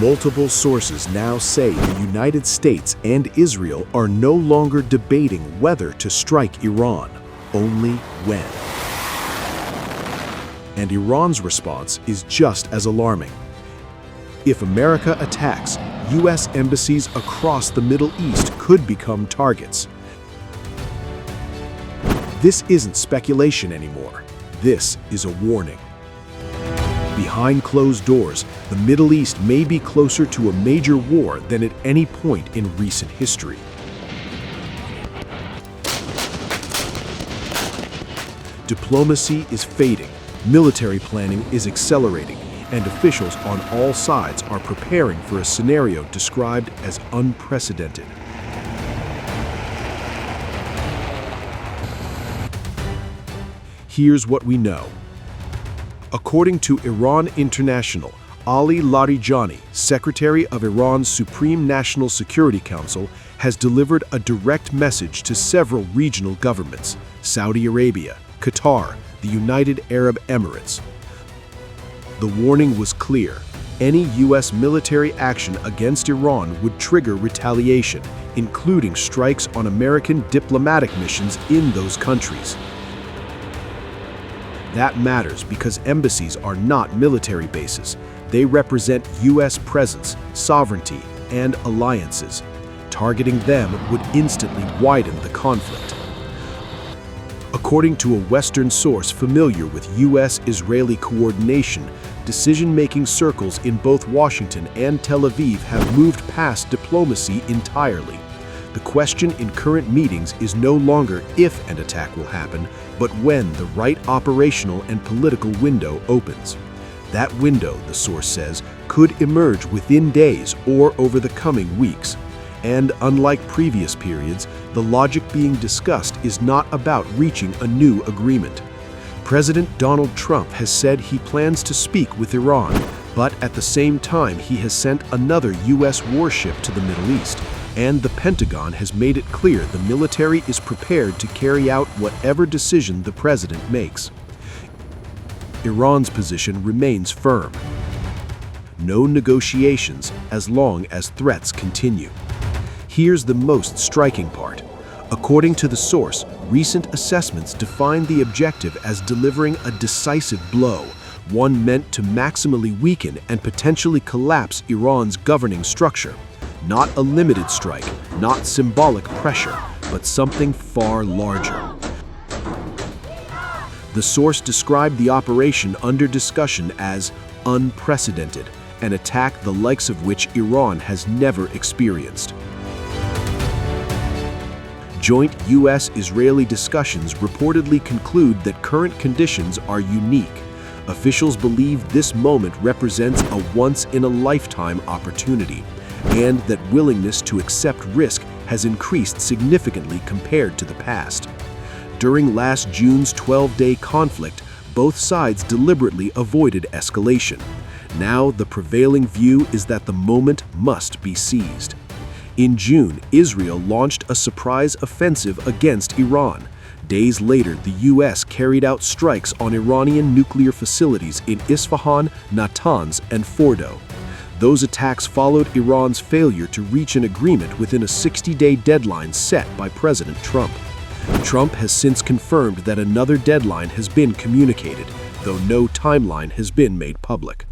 Multiple sources now say the United States and Israel are no longer debating whether to strike Iran, only when. And Iran's response is just as alarming. If America attacks, U.S. embassies across the Middle East could become targets. This isn't speculation anymore. This is a warning. Behind closed doors, the Middle East may be closer to a major war than at any point in recent history. Diplomacy is fading, military planning is accelerating, and officials on all sides are preparing for a scenario described as unprecedented. Here's what we know. According to Iran International, Ali Larijani, Secretary of Iran's Supreme National Security Council, has delivered a direct message to several regional governments: Saudi Arabia, Qatar, the United Arab Emirates. The warning was clear. Any U.S. military action against Iran would trigger retaliation, including strikes on American diplomatic missions in those countries. That matters because embassies are not military bases. They represent U.S. presence, sovereignty, and alliances. Targeting them would instantly widen the conflict. According to a Western source familiar with U.S.-Israeli coordination, decision-making circles in both Washington and Tel Aviv have moved past diplomacy entirely. The question in current meetings is no longer if an attack will happen, but when the right operational and political window opens. That window, the source says, could emerge within days or over the coming weeks. And unlike previous periods, the logic being discussed is not about reaching a new agreement. President Donald Trump has said he plans to speak with Iran, but at the same time he has sent another U.S. warship to the Middle East. And the Pentagon has made it clear the military is prepared to carry out whatever decision the president makes. Iran's position remains firm. No negotiations as long as threats continue. Here's the most striking part. According to the source, recent assessments define the objective as delivering a decisive blow, one meant to maximally weaken and potentially collapse Iran's governing structure. Not a limited strike, not symbolic pressure, but something far larger. The source described the operation under discussion as unprecedented, an attack the likes of which Iran has never experienced. Joint U.S.-Israeli discussions reportedly conclude that current conditions are unique. Officials believe this moment represents a once-in-a-lifetime opportunity, and that willingness to accept risk has increased significantly compared to the past. During last June's 12-day conflict, both sides deliberately avoided escalation. Now, the prevailing view is that the moment must be seized. In June, Israel launched a surprise offensive against Iran. Days later, the U.S. carried out strikes on Iranian nuclear facilities in Isfahan, Natanz, and Fordo. Those attacks followed Iran's failure to reach an agreement within a 60-day deadline set by President Trump. Trump has since confirmed that another deadline has been communicated, though no timeline has been made public.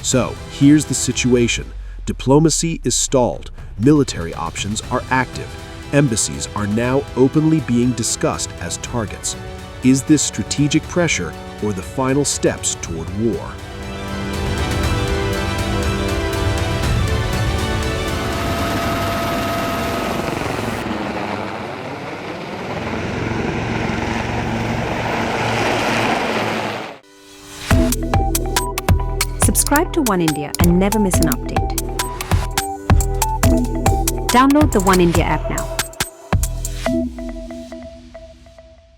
So, here's the situation. Diplomacy is stalled, military options are active, embassies are now openly being discussed as targets. Is this strategic pressure or the final steps toward war? Subscribe to One India and never miss an update. Download the One India app now.